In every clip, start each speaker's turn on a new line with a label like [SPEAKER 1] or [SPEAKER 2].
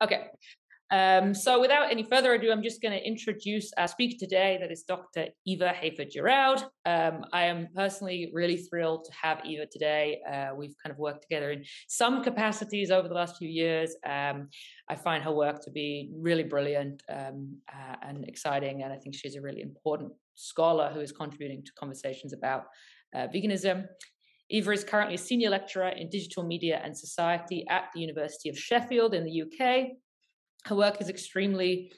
[SPEAKER 1] Okay. So without any further ado, I'm just going to introduce our speaker today, that is Dr. Eva Haifa Giraud. I am personally really thrilled to have Eva today. We've kind of worked together in some capacities over the last few years. I find her work to be really brilliant and exciting, and I think she's a really important scholar who is contributing to conversations about veganism. Eva is currently a senior lecturer in digital media and society at the University of Sheffield in the UK. Her work is extremely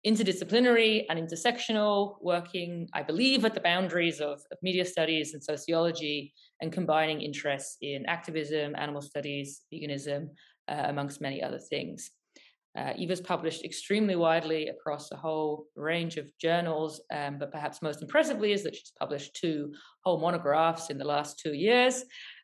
[SPEAKER 1] interdisciplinary and intersectional, working, I believe, at the boundaries of media studies and sociology, and combining interests in activism, animal studies, veganism, amongst many other things. Eva's published extremely widely across a whole range of journals, but perhaps most impressively is that she's published 2 whole monographs in the last 2 years.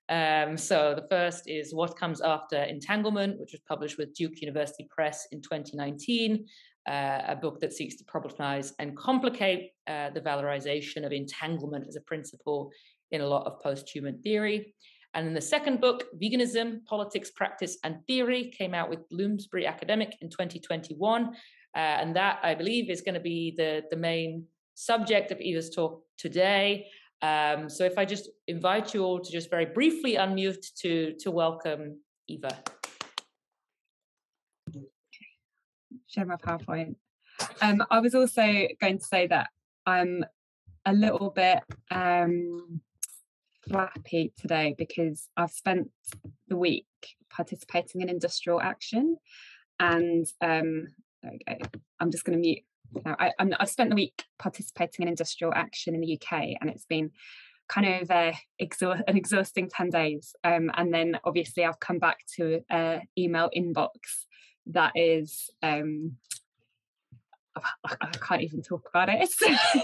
[SPEAKER 1] So the first is What Comes After Entanglement, which was published with Duke University Press in 2019, a book that seeks to problematize and complicate the valorization of entanglement as a principle in a lot of post-human theory. And then the second book, Veganism, Politics, Practice, and Theory, came out with Bloomsbury Academic in 2021. And that, I believe, is going to be the main subject of Eva's talk today. So if I just invite you all to just very briefly unmute to welcome Eva.
[SPEAKER 2] Share my PowerPoint. I was also going to say that I'm a little bit flappy today because I've spent the week participating in industrial action, and there we go. I'm just going to mute. Now, I've spent the week participating in industrial action in the UK, and it's been kind of an exhausting 10 days. And then obviously I've come back to an email inbox that is, I can't even talk about it.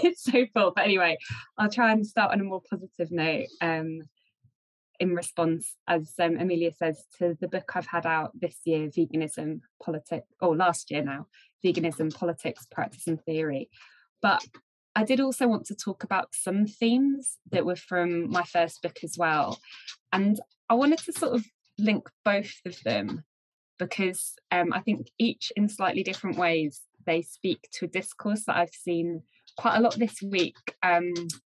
[SPEAKER 2] It's so full. But anyway, I'll try and start on a more positive note in response, as Amelia says, to the book I've had out this year, Veganism, Politics, or last year now, Veganism, Politics, Practice and Theory. But I did also want to talk about some themes that were from my first book as well. And I wanted to sort of link both of them because I think each in slightly different ways, they speak to a discourse that I've seen quite a lot this week,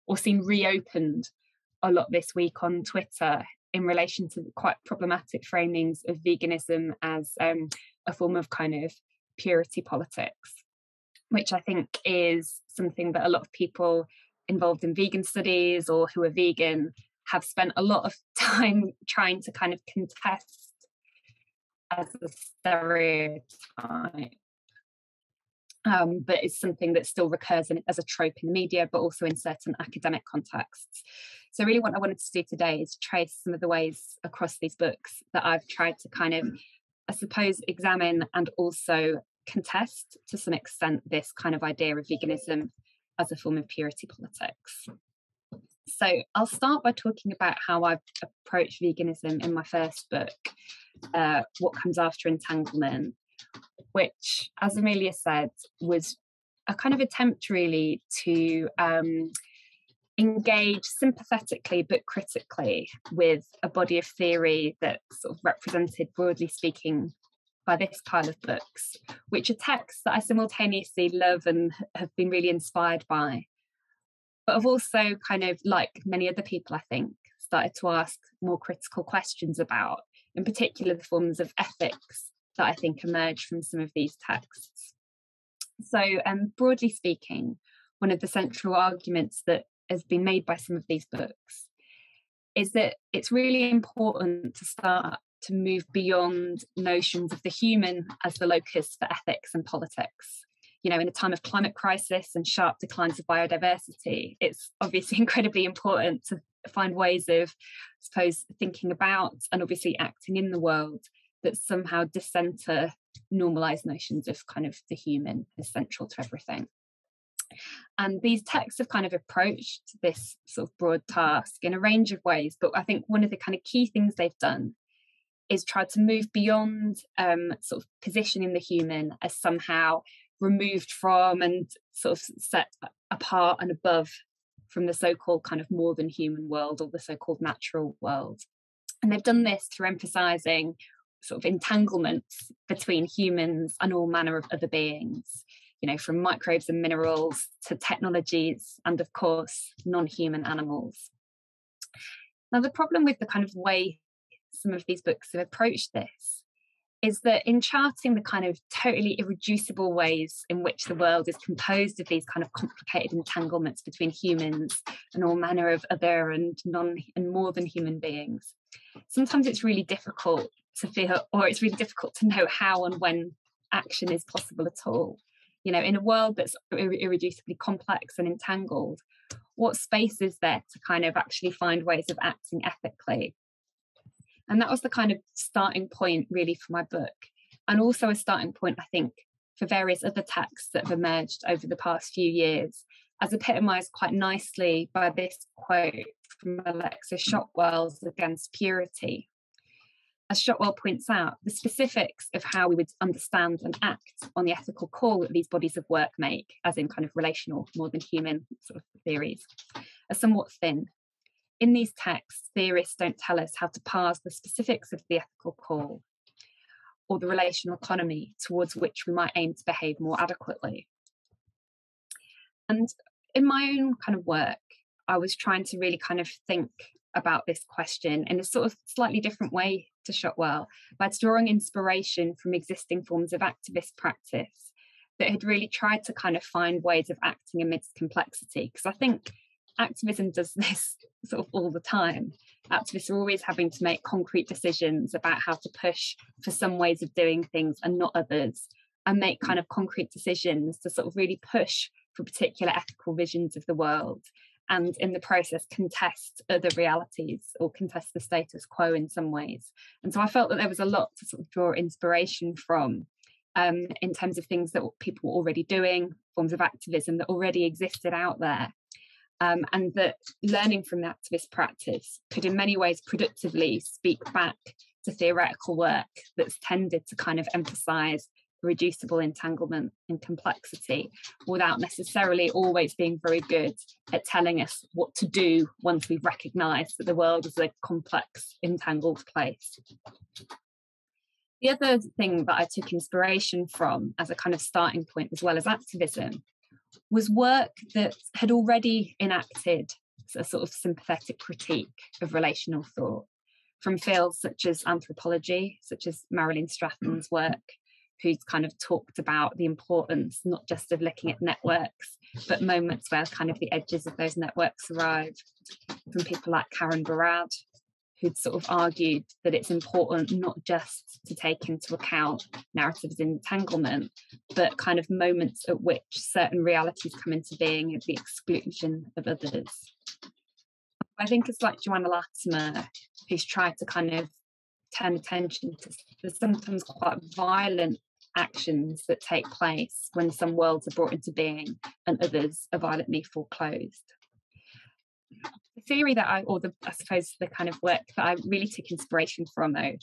[SPEAKER 2] or seen reopened a lot this week on Twitter in relation to quite problematic framings of veganism as a form of kind of purity politics, which I think is something that a lot of people involved in vegan studies or who are vegan have spent a lot of time trying to kind of contest as a stereotype. But it's something that still recurs as a trope in the media, but also in certain academic contexts. So really what I wanted to do today is trace some of the ways across these books that I've tried to kind of, I suppose, examine and also contest to some extent this kind of idea of veganism as a form of purity politics. So I'll start by talking about how I've approached veganism in my first book, What Comes After Entanglement, which, as Amelia said, was a kind of attempt really to engage sympathetically but critically with a body of theory that's sort of represented, broadly speaking, by this pile of books, which are texts that I simultaneously love and have been really inspired by, but have also kind of, like many other people, I think, started to ask more critical questions about, in particular, the forms of ethics that I think emerge from some of these texts. So broadly speaking, one of the central arguments that has been made by some of these books is that it's really important to start to move beyond notions of the human as the locus for ethics and politics. You know, in a time of climate crisis and sharp declines of biodiversity, it's obviously incredibly important to find ways of, I suppose, thinking about and obviously acting in the world that somehow dissenter normalized notions of kind of the human as central to everything. And these texts have kind of approached this sort of broad task in a range of ways, but I think one of the kind of key things they've done is try to move beyond sort of positioning the human as somehow removed from and sort of set apart and above from the so-called kind of more than human world or the so-called natural world. And they've done this through emphasising sort of entanglements between humans and all manner of other beings, from microbes and minerals to technologies and, of course, non-human animals. Now, the problem with the kind of way some of these books have approached this is that in charting the kind of totally irreducible ways in which the world is composed of these kind of complicated entanglements between humans and all manner of other and more than human beings, sometimes it's really difficult to feel, or it's really difficult to know how and when action is possible at all. In a world that's irreducibly complex and entangled, what space is there to kind of actually find ways of acting ethically? And that was the kind of starting point really for my book, and also a starting point, I think, for various other texts that have emerged over the past few years, as epitomised quite nicely by this quote from Alexa Shotwell's Against Purity. As Shotwell points out, the specifics of how we would understand and act on the ethical call that these bodies of work make, as in kind of relational, more than human sort of theories, are somewhat thin. In these texts, theorists don't tell us how to parse the specifics of the ethical call or the relational economy towards which we might aim to behave more adequately. And in my own kind of work, I was trying to really kind of think about this question in a sort of slightly different way to Shotwell, by drawing inspiration from existing forms of activist practice that had really tried to kind of find ways of acting amidst complexity. Because I think activism does this sort of all the time. Activists are always having to make concrete decisions about how to push for some ways of doing things and not others, and make kind of concrete decisions to sort of really push for particular ethical visions of the world, and in the process contest other realities or contest the status quo in some ways. And so I felt that there was a lot to sort of draw inspiration from in terms of things that people were already doing, forms of activism that already existed out there. And that learning from the activist practice could in many ways productively speak back to theoretical work that's tended to kind of emphasise reducible entanglement and complexity, without necessarily always being very good at telling us what to do once we've recognised that the world is a complex, entangled place. The other thing that I took inspiration from as a kind of starting point, as well as activism, was work that had already enacted a sort of sympathetic critique of relational thought from fields such as anthropology, such as Marilyn Stratton's work, who's kind of talked about the importance not just of looking at networks, but moments where kind of the edges of those networks arrive, from people like Karen Barad, who'd sort of argued that it's important not just to take into account narratives of entanglement, but kind of moments at which certain realities come into being at the exclusion of others. I think it's like Joanna Latimer, who's tried to kind of turn attention to the sometimes quite violent actions that take place when some worlds are brought into being and others are violently foreclosed. The theory that I suppose the kind of work that I really took inspiration from, though,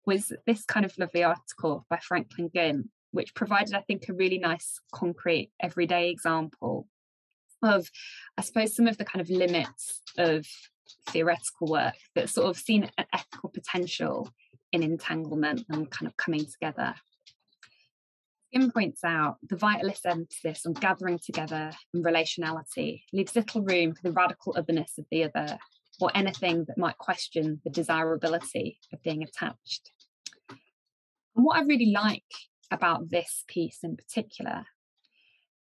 [SPEAKER 2] was this kind of lovely article by Franklin Gunn, which provided, I think, a really nice, concrete, everyday example of, I suppose, some of the kind of limits of theoretical work that's sort of seen an ethical potential in entanglement and kind of coming together. Gunn points out the vitalist emphasis on gathering together and relationality leaves little room for the radical otherness of the other, or anything that might question the desirability of being attached. And what I really like about this piece in particular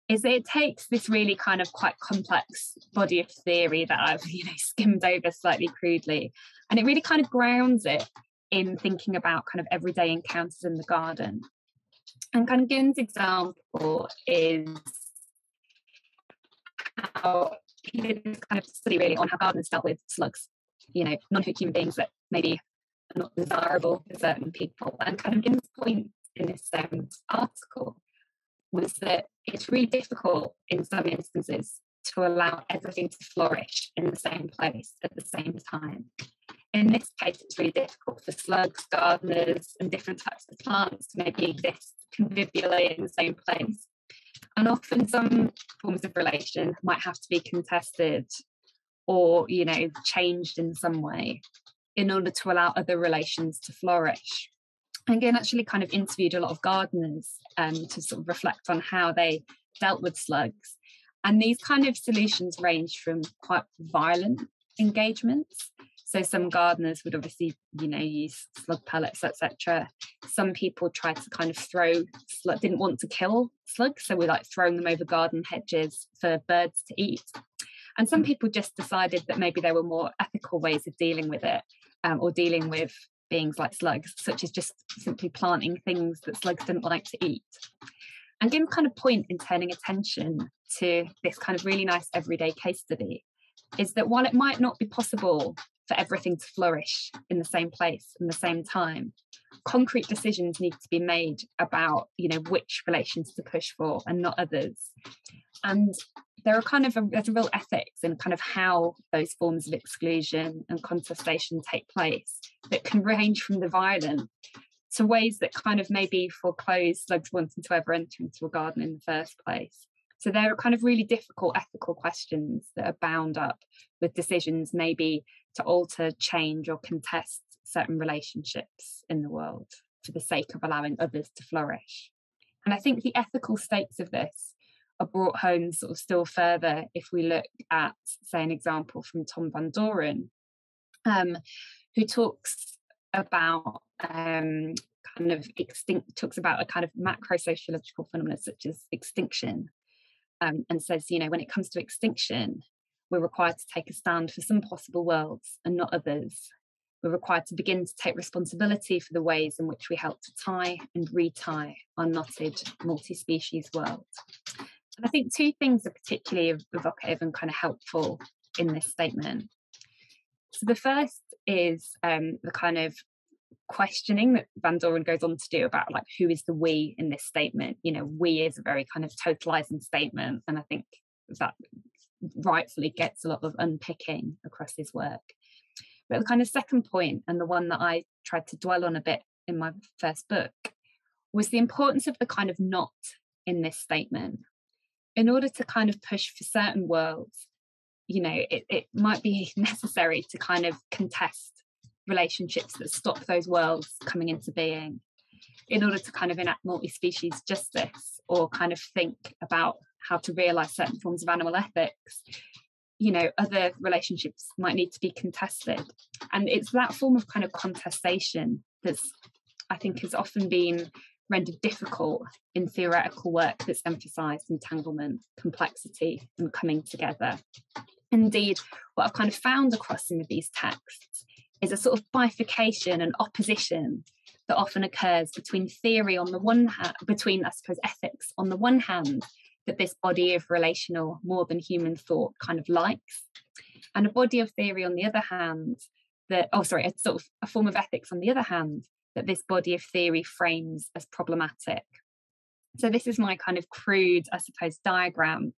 [SPEAKER 2] is that it takes this really kind of quite complex body of theory that I've skimmed over slightly crudely, and it really kind of grounds it in thinking about kind of everyday encounters in the garden. And kind of Gunn's example is how he did this kind of study really on how gardens dealt with slugs, non-human beings that maybe are not desirable for certain people. And kind of Gunn's point in this article was that it's really difficult in some instances to allow everything to flourish in the same place at the same time. In this case, it's really difficult for slugs, gardeners, and different types of plants to maybe exist convivially in the same place. And often some forms of relation might have to be contested or, changed in some way in order to allow other relations to flourish. And again, actually kind of interviewed a lot of gardeners to sort of reflect on how they dealt with slugs. And these kind of solutions range from quite violent engagements. So some gardeners would obviously, use slug pellets, etc. Some people tried to kind of didn't want to kill slugs, so we're like throwing them over garden hedges for birds to eat. And some people just decided that maybe there were more ethical ways of dealing with it, or dealing with beings like slugs, such as just simply planting things that slugs didn't like to eat. And again, kind of point in turning attention to this kind of really nice everyday case study is that while it might not be possible for everything to flourish in the same place in the same time, concrete decisions need to be made about, which relations to push for and not others. And there's a real ethics in kind of how those forms of exclusion and contestation take place that can range from the violent to ways that kind of maybe foreclose slugs wanting to ever enter into a garden in the first place. So there are kind of really difficult ethical questions that are bound up with decisions maybe to alter, change, or contest certain relationships in the world for the sake of allowing others to flourish. And I think the ethical stakes of this are brought home sort of still further if we look at, say, an example from Tom Van Doren, who talks about talks about a kind of macro sociological phenomena such as extinction, and says, when it comes to extinction, we're required to take a stand for some possible worlds and not others. We're required to begin to take responsibility for the ways in which we help to tie and retie our knotted multi-species world. And I think two things are particularly evocative and kind of helpful in this statement. So the first is the kind of questioning that Van Doren goes on to do about like who is the we in this statement. We is a very kind of totalizing statement, and I think that rightfully gets a lot of unpicking across his work. But the kind of second point, and the one that I tried to dwell on a bit in my first book, was the importance of the kind of not in this statement. In order to kind of push for certain worlds, it might be necessary to kind of contest relationships that stop those worlds coming into being in order to kind of enact multi-species justice or kind of think about how to realise certain forms of animal ethics. Other relationships might need to be contested. And it's that form of kind of contestation that's, I think, has often been rendered difficult in theoretical work that's emphasised entanglement, complexity, and coming together. Indeed, what I've kind of found across some of these texts is a sort of bifurcation and opposition that often occurs between theory on the one hand, between, I suppose, ethics on the one hand, that this body of relational, more than human thought kind of likes, and a body of theory on the other hand, a form of ethics on the other hand, that this body of theory frames as problematic. So this is my kind of crude, I suppose, diagram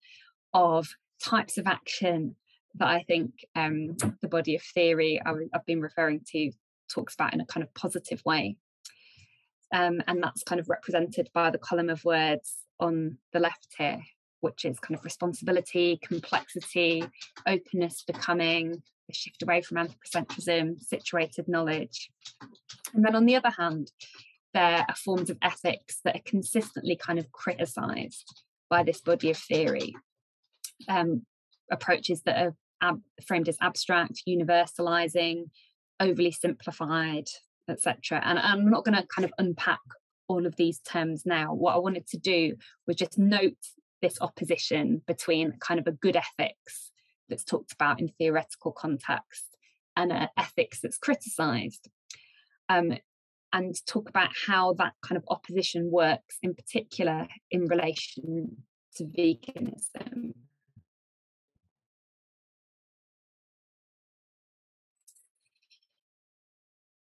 [SPEAKER 2] of types of action that I think the body of theory I've been referring to talks about in a kind of positive way. And that's kind of represented by the column of words on the left here, which is kind of responsibility, complexity, openness, becoming, the shift away from anthropocentrism, situated knowledge. And then on the other hand, there are forms of ethics that are consistently kind of criticised by this body of theory. Approaches that are framed as abstract, universalizing, overly simplified, etc. And I'm not going to kind of unpack all of these terms now. What I wanted to do was just note this opposition between kind of a good ethics that's talked about in theoretical context and an ethics that's criticised, and talk about how that kind of opposition works, in particular in relation to veganism.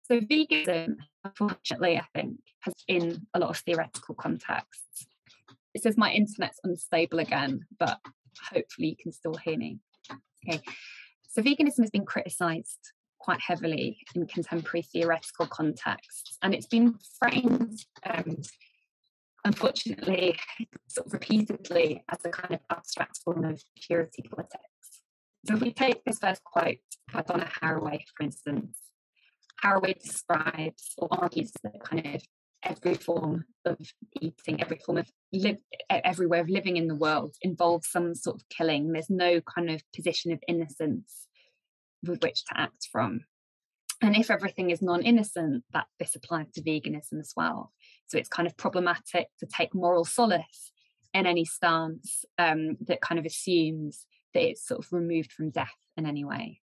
[SPEAKER 2] So veganism, unfortunately, I think, has in a lot of theoretical contexts. It says my internet's unstable again, but hopefully you can still hear me. Okay. So veganism has been criticised quite heavily in contemporary theoretical contexts, and it's been framed, unfortunately, sort of repeatedly as a kind of abstract form of purity politics. So if we take this first quote by Donna Haraway, for instance, Haraway describes or argues that kind of every form of eating, every form of every way of living in the world involves some sort of killing. There's no kind of position of innocence with which to act from. And if everything is non-innocent, that this applies to veganism as well. So it's kind of problematic to take moral solace in any stance that kind of assumes that it's sort of removed from death in any way.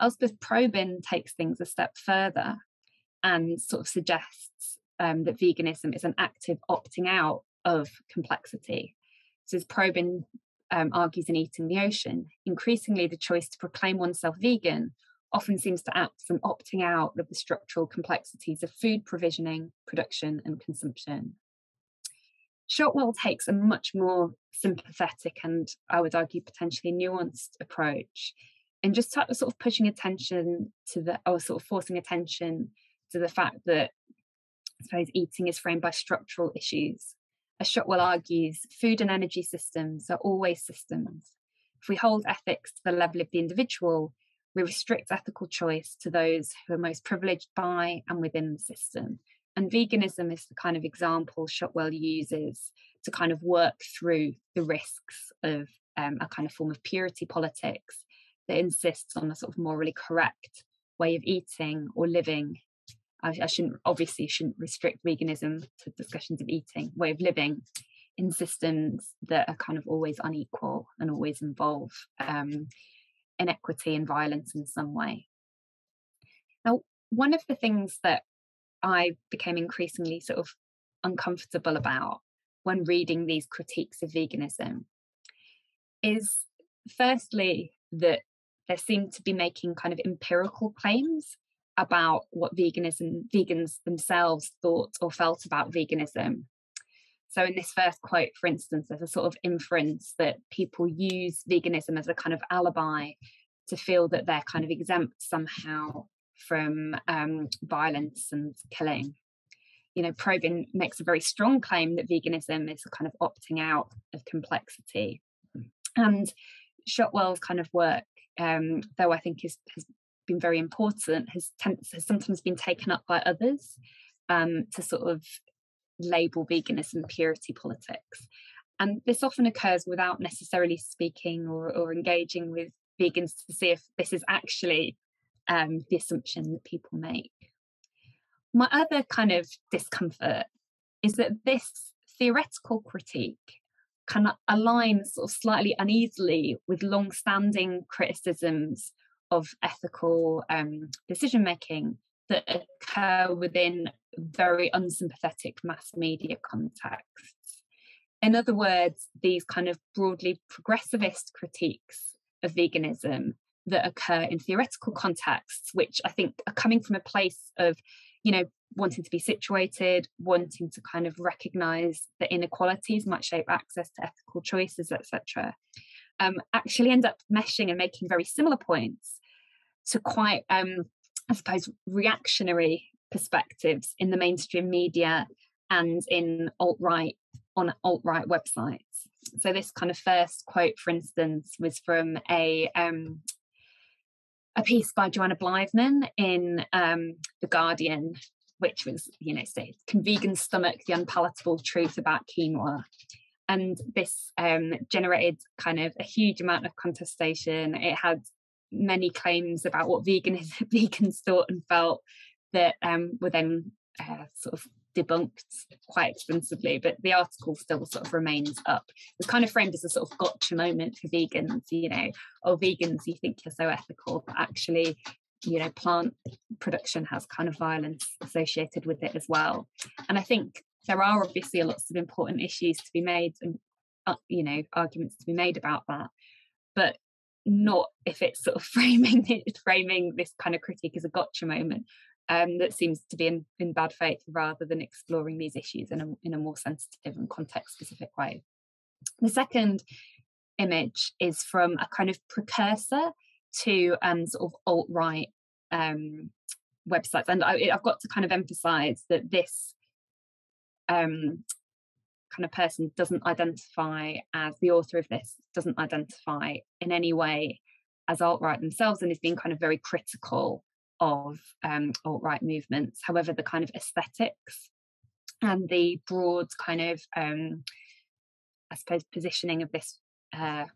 [SPEAKER 2] Elspeth Probyn takes things a step further and sort of suggests that veganism is an active opting out of complexity. So as Probyn argues in Eating the Ocean, increasingly the choice to proclaim oneself vegan often seems to act as an opting out of the structural complexities of food provisioning, production and consumption. Shotwell takes a much more sympathetic and, I would argue, potentially nuanced approach, and just sort of pushing attention to or sort of forcing attention to the fact that, I suppose, eating is framed by structural issues. As Shotwell argues, food and energy systems are always systems. If we hold ethics to the level of the individual, we restrict ethical choice to those who are most privileged by and within the system. And veganism is the kind of example Shotwell uses to kind of work through the risks of a kind of form of purity politics that insists on a sort of morally correct way of eating or living. I shouldn't restrict veganism to discussions of eating, way of living in systems that are kind of always unequal and always involve inequity and violence in some way. Now, one of the things that I became increasingly sort of uncomfortable about when reading these critiques of veganism is, firstly, that they seem to be making kind of empirical claims about what vegans themselves thought or felt about veganism. So in this first quote, for instance, there's a sort of inference that people use veganism as a kind of alibi to feel that they're kind of exempt somehow from violence and killing. You know, Probyn makes a very strong claim that veganism is a kind of opting out of complexity. And Shotwell's kind of work, though I think has been very important, has sometimes been taken up by others to sort of label veganism purity politics. And this often occurs without necessarily speaking or engaging with vegans to see if this is actually the assumption that people make. My other kind of discomfort is that this theoretical critique can align sort of slightly uneasily with long-standing criticisms of ethical decision-making that occur within very unsympathetic mass media contexts. In other words, these kind of broadly progressivist critiques of veganism that occur in theoretical contexts, which I think are coming from a place of, you know, wanting to be situated, wanting to kind of recognise that inequalities might shape access to ethical choices, etc., actually end up meshing and making very similar points to quite, I suppose, reactionary perspectives in the mainstream media and in alt-right websites. So this kind of first quote, for instance, was from a piece by Joanna Blythman in The Guardian, which was, you know, say, "Can vegans stomach the unpalatable truth about quinoa?" And this generated kind of a huge amount of contestation. It had many claims about what vegans thought and felt that were then sort of debunked quite extensively, but the article still sort of remains up. It's kind of framed as a sort of gotcha moment for vegans, you know, oh, vegans, you think you're so ethical, but actually, you know, plant production has kind of violence associated with it as well. And I think there are obviously lots of important issues to be made and, you know, arguments to be made about that, but not if it's sort of framing this kind of critique as a gotcha moment. That seems to be in bad faith rather than exploring these issues in a more sensitive and context-specific way. The second image is from a kind of precursor to sort of alt-right websites. And I've got to kind of emphasise that this kind of person doesn't identify as the author of this, doesn't identify in any way as alt-right themselves, and is being kind of very critical of alt-right movements. However, the kind of aesthetics and the broad kind of, I suppose, positioning of this, the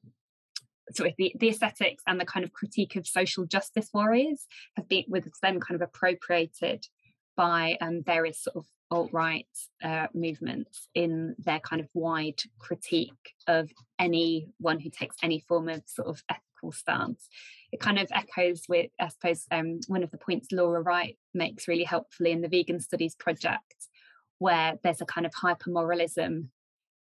[SPEAKER 2] aesthetics and the kind of critique of social justice warriors have been with them kind of appropriated by various sort of alt-right movements in their kind of wide critique of anyone who takes any form of sort of ethical stance. It kind of echoes with, I suppose, one of the points Laura Wright makes really helpfully in the Vegan Studies project, where there's a kind of hypermoralism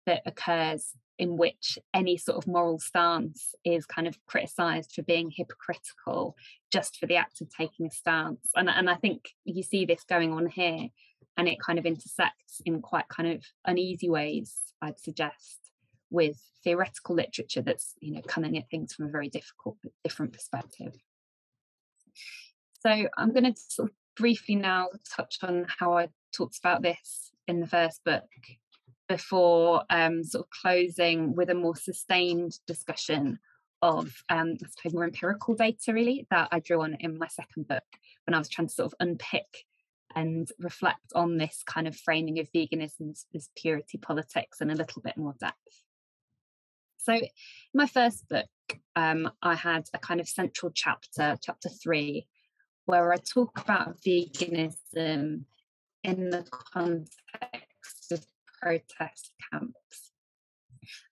[SPEAKER 2] that occurs in which any sort of moral stance is kind of criticised for being hypocritical just for the act of taking a stance. And I think you see this going on here, and it kind of intersects in quite kind of uneasy ways, I'd suggest, with theoretical literature that's, you know, coming at things from a very different perspective. So I'm going to sort of briefly now touch on how I talked about this in the first book, before sort of closing with a more sustained discussion of, I suppose, more empirical data, really, that I drew on in my second book when I was trying to sort of unpick and reflect on this kind of framing of veganism as purity politics in a little bit more depth. So in my first book, I had a kind of central chapter 3, where I talk about veganism in the context of protest camps.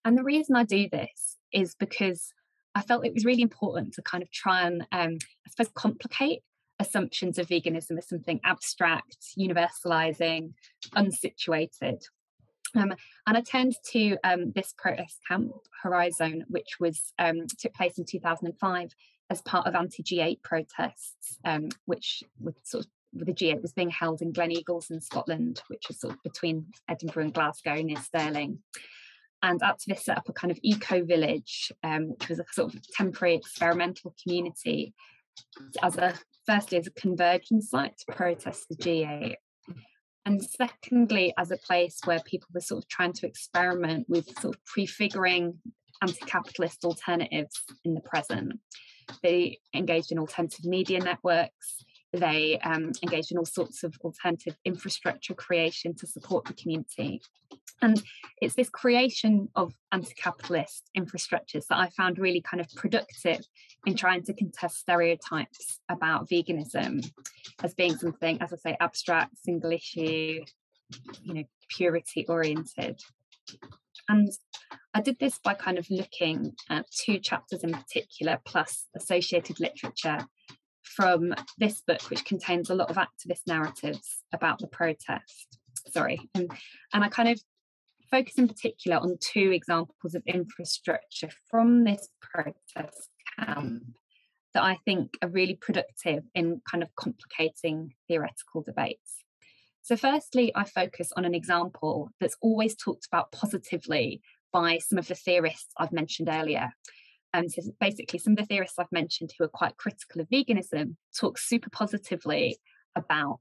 [SPEAKER 2] And the reason I do this is because I felt it was really important to kind of try and, I suppose, complicate assumptions of veganism as something abstract, universalizing, unsituated. And I turned to this protest camp, Horizon, which was took place in 2005 as part of anti-G8 protests, which was sort of, the G8 was being held in Gleneagles in Scotland, which is sort of between Edinburgh and Glasgow near Stirling. And activists set up a kind of eco-village, which was a sort of temporary experimental community, firstly as a convergence site to protest the G8, and secondly as a place where people were sort of trying to experiment with sort of prefiguring anti-capitalist alternatives in the present. They engaged in alternative media networks. They engaged in all sorts of alternative infrastructure creation to support the community. And it's this creation of anti-capitalist infrastructures that I found really kind of productive in trying to contest stereotypes about veganism as being something, as I say, abstract, single issue, you know, purity oriented. And I did this by kind of looking at 2 chapters in particular, plus associated literature from this book, which contains a lot of activist narratives about the protest. And I kind of focus in particular on 2 examples of infrastructure from this protest camp that I think are really productive in kind of complicating theoretical debates. So firstly, I focus on an example that's always talked about positively by some of the theorists I've mentioned earlier. So basically, some of the theorists I've mentioned who are quite critical of veganism talk super positively about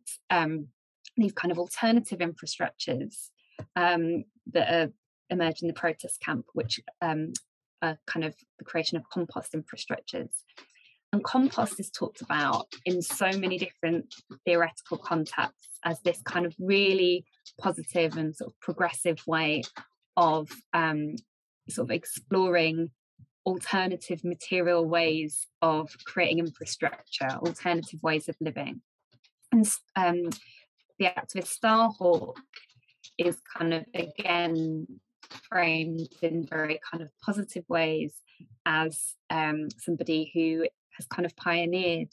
[SPEAKER 2] these kind of alternative infrastructures that are emerging in the protest camp, which are kind of the creation of compost infrastructures. And compost is talked about in so many different theoretical contexts as this kind of really positive and sort of progressive way of sort of exploring alternative material ways of creating infrastructure, alternative ways of living. And the activist Starhawk is kind of, again, framed in very kind of positive ways as somebody who has kind of pioneered,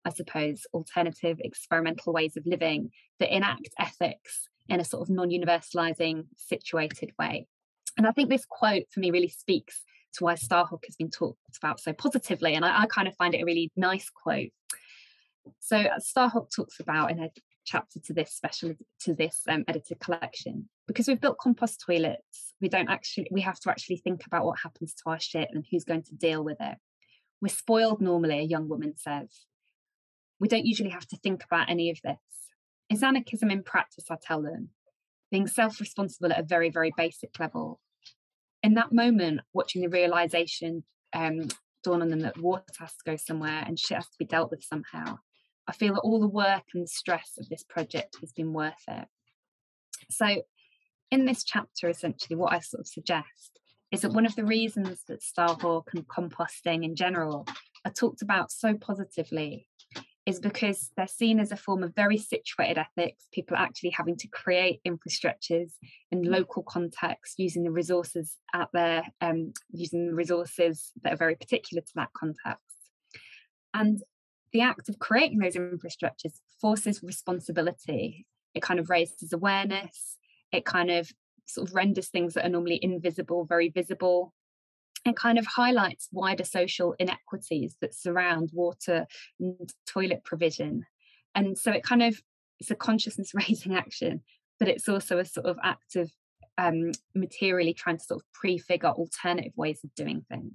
[SPEAKER 2] I suppose, alternative experimental ways of living that enact ethics in a sort of non-universalizing, situated way. And I think this quote for me really speaks to why Starhawk has been talked about so positively, and I kind of find it a really nice quote. So Starhawk talks about in a chapter to this edited collection, because we've built compost toilets, we have to actually think about what happens to our shit and who's going to deal with it. We're spoiled normally, a young woman says. We don't usually have to think about any of this. It's anarchism in practice, I tell them, being self-responsible at a very, very basic level. In that moment, watching the realisation dawn on them that water has to go somewhere and shit has to be dealt with somehow, I feel that all the work and the stress of this project has been worth it. So in this chapter, essentially, what I sort of suggest is that one of the reasons that Starhawk and composting in general are talked about so positively is because they're seen as a form of very situated ethics, people actually having to create infrastructures in local context, using the resources out there, using the resources that are very particular to that context. And the act of creating those infrastructures forces responsibility. It kind of raises awareness. It kind of sort of renders things that are normally invisible very visible. It kind of highlights wider social inequities that surround water and toilet provision. And so it's a consciousness raising action, but it's also a sort of act of materially trying to sort of prefigure alternative ways of doing things.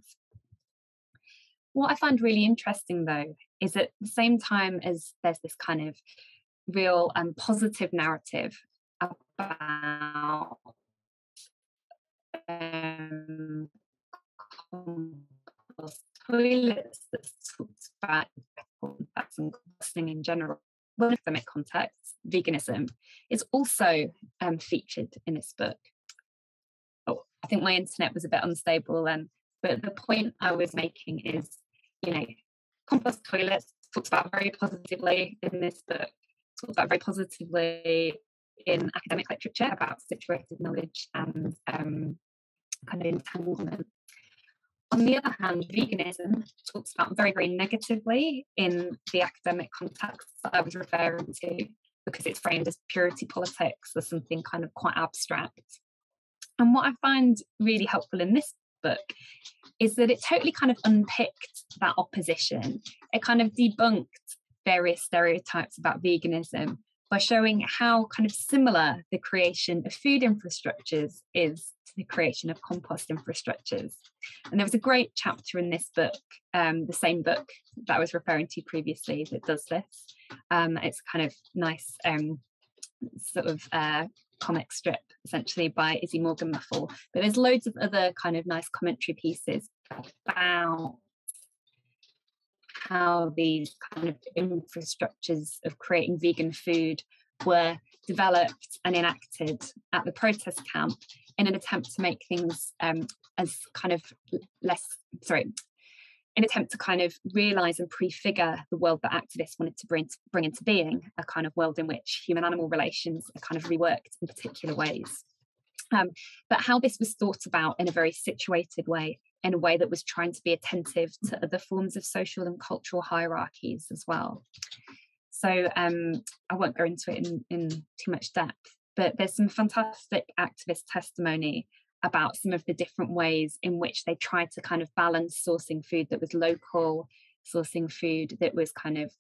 [SPEAKER 2] What I find really interesting, though, is at the same time as there's this kind of real positive narrative about toilets that talks about that's and composting in general. In an academic context, veganism is also featured in this book. Oh, I think my internet was a bit unstable then, but the point I was making is, compost toilets talks about very positively in this book, talks about very positively in academic literature about situated knowledge and kind of entanglement. On the other hand, veganism talks about very, very negatively in the academic context that I was referring to, because it's framed as purity politics or something kind of quite abstract. And what I find really helpful in this book is that it totally kind of unpicked that opposition. It kind of debunked various stereotypes about veganism by showing how kind of similar the creation of food infrastructures is to the creation of compost infrastructures. And there was a great chapter in this book, the same book that I was referring to previously, that does this. It's kind of nice sort of comic strip, essentially, by Izzy Morgan-Muffle. But there's loads of other kind of nice commentary pieces about how these kind of infrastructures of creating vegan food were developed and enacted at the protest camp in an attempt to make things as kind of in attempt to kind of realise and prefigure the world that activists wanted to bring into being, a kind of world in which human-animal relations are kind of reworked in particular ways. But how this was thought about in a very situated way, in a way that was trying to be attentive to other forms of social and cultural hierarchies as well. So I won't go into it in too much depth, but there's some fantastic activist testimony about some of the different ways in which they tried to kind of balance sourcing food that was local, sourcing food that was kind of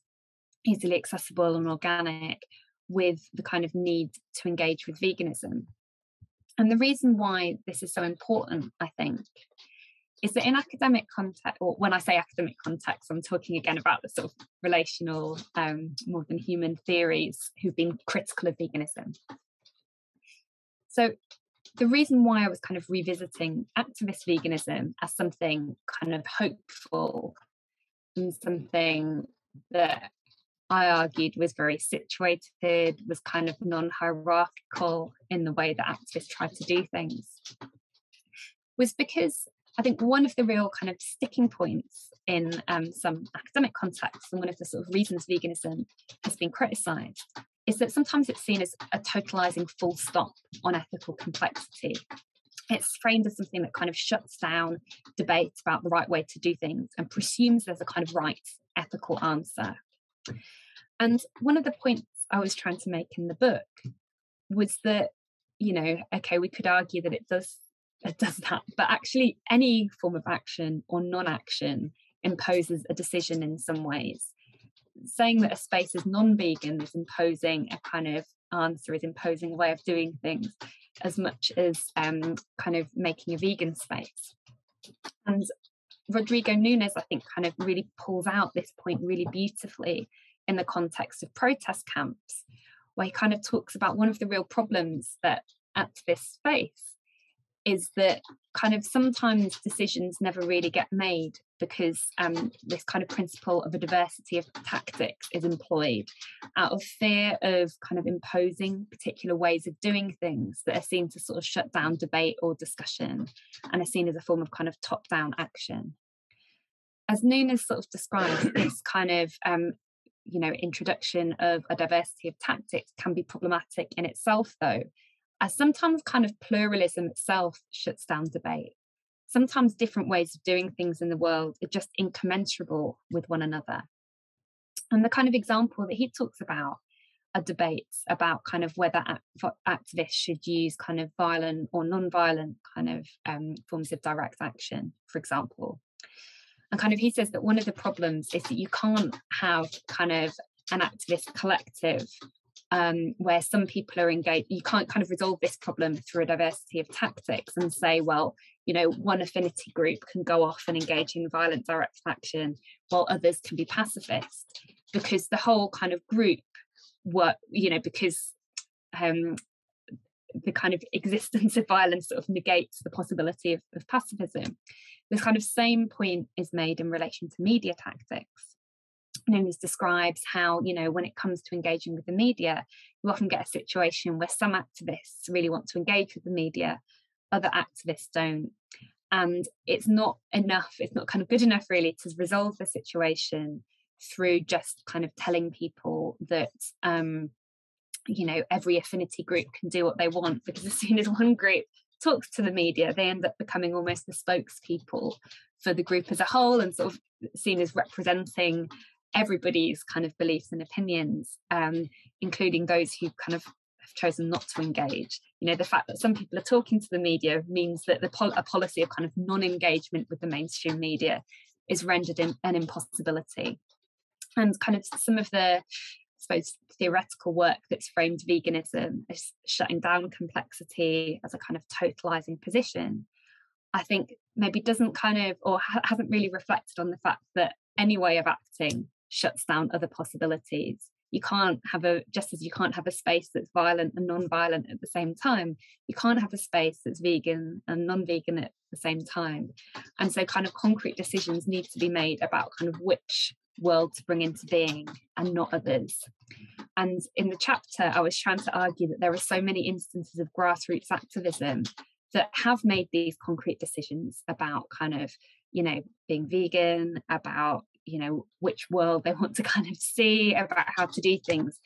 [SPEAKER 2] easily accessible and organic, with the kind of need to engage with veganism. And the reason why this is so important, I think, is that in academic context, or when I say academic context, I'm talking again about the sort of relational, more than human theories who've been critical of veganism. So the reason why I was kind of revisiting activist veganism as something kind of hopeful and something that I argued was very situated, was kind of non-hierarchical in the way that activists tried to do things, was because I think one of the real kind of sticking points in some academic contexts, and one of the sort of reasons veganism has been criticised, is that sometimes it's seen as a totalising full stop on ethical complexity. It's framed as something that kind of shuts down debate about the right way to do things and presumes there's a kind of right ethical answer. And one of the points I was trying to make in the book was that, okay, we could argue that it does that, but actually any form of action or non-action imposes a decision in some ways. Saying that a space is non-vegan is imposing a kind of answer, is imposing a way of doing things, as much as kind of making a vegan space. And Rodrigo Nunes, I think, kind of really pulls out this point really beautifully in the context of protest camps, where he kind of talks about one of the real problems that activists face is that kind of sometimes decisions never really get made because this kind of principle of a diversity of tactics is employed out of fear of kind of imposing particular ways of doing things that are seen to sort of shut down debate or discussion and are seen as a form of kind of top-down action. As Nunes sort of describes, this kind of introduction of a diversity of tactics can be problematic in itself, though, as sometimes kind of pluralism itself shuts down debate. Sometimes different ways of doing things in the world are just incommensurable with one another. And the kind of example that he talks about are debates about kind of whether activists should use kind of violent or non-violent kind of forms of direct action, for example. And kind of he says that one of the problems is that you can't have kind of an activist collective where some people are engaged. You can't kind of resolve this problem through a diversity of tactics and say, well, one affinity group can go off and engage in violent direct action while others can be pacifist, because the whole kind of group work, because the kind of existence of violence sort of negates the possibility of pacifism. This kind of same point is made in relation to media tactics. Nunes describes how, when it comes to engaging with the media, you often get a situation where some activists really want to engage with the media, other activists don't. And it's not enough, it's not kind of good enough really to resolve the situation through just kind of telling people that, every affinity group can do what they want, because as soon as one group talks to the media, they end up becoming almost the spokespeople for the group as a whole and sort of seen as representing everybody's kind of beliefs and opinions, including those who kind of have chosen not to engage. The fact that some people are talking to the media means that a policy of kind of non-engagement with the mainstream media is rendered an impossibility. And kind of some of the, I suppose, theoretical work that's framed veganism as shutting down complexity as a kind of totalizing position, I think maybe doesn't kind of, or hasn't really reflected on the fact that any way of acting shuts down other possibilities. You can't have just as you can't have a space that's violent and non-violent at the same time, you can't have a space that's vegan and non-vegan at the same time. And so kind of concrete decisions need to be made about kind of which world to bring into being and not others. And in the chapter, I was trying to argue that there are so many instances of grassroots activism that have made these concrete decisions about kind of, being vegan, about, which world they want to kind of see, about how to do things,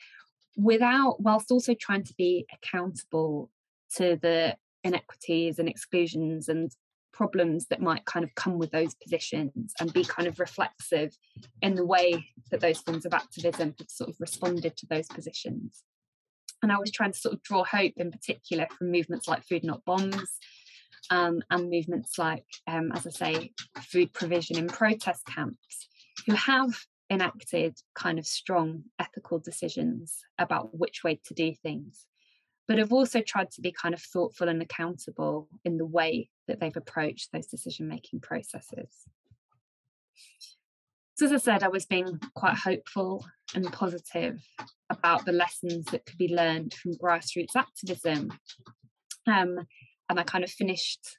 [SPEAKER 2] whilst also trying to be accountable to the inequities and exclusions and problems that might kind of come with those positions, and be kind of reflexive in the way that those forms of activism have sort of responded to those positions. And I was trying to sort of draw hope in particular from movements like Food Not Bombs, and movements like, as I say, food provision in protest camps, who have enacted kind of strong ethical decisions about which way to do things, but have also tried to be kind of thoughtful and accountable in the way that they've approached those decision-making processes. So as I said, I was being quite hopeful and positive about the lessons that could be learned from grassroots activism. And I kind of finished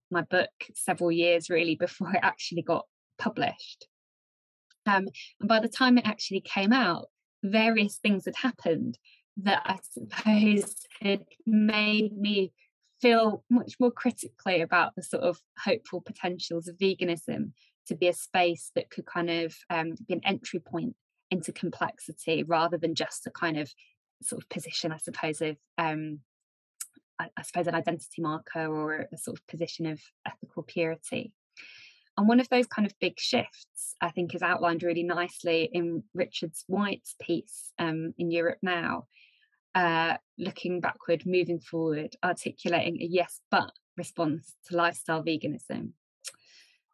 [SPEAKER 2] my book several years really before it actually got published. And by the time it actually came out, various things had happened that I suppose had made me feel much more critically about the sort of hopeful potentials of veganism to be a space that could kind of be an entry point into complexity, rather than just a kind of sort of position, I suppose, of I suppose an identity marker or a sort of position of ethical purity. And one of those kind of big shifts, I think, is outlined really nicely in Richard White's piece in Europe Now, looking backward, moving forward, articulating a yes but response to lifestyle veganism.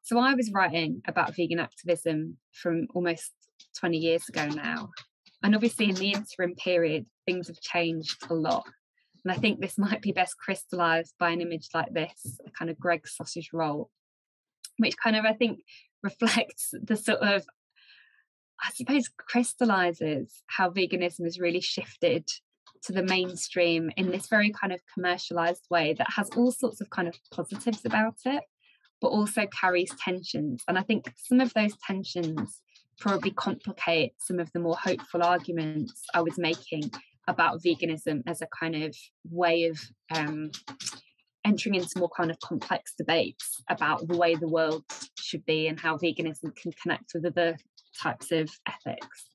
[SPEAKER 2] So I was writing about vegan activism from almost 20 years ago now. And obviously in the interim period, things have changed a lot. And I think this might be best crystallized by an image like this, a kind of Greg's sausage roll, which kind of, I think, reflects the sort of, I suppose, crystallizes how veganism has really shifted to the mainstream in this very kind of commercialized way that has all sorts of kind of positives about it, but also carries tensions. And I think some of those tensions probably complicate some of the more hopeful arguments I was making about veganism as a kind of way of entering into more kind of complex debates about the way the world should be and how veganism can connect with other types of ethics.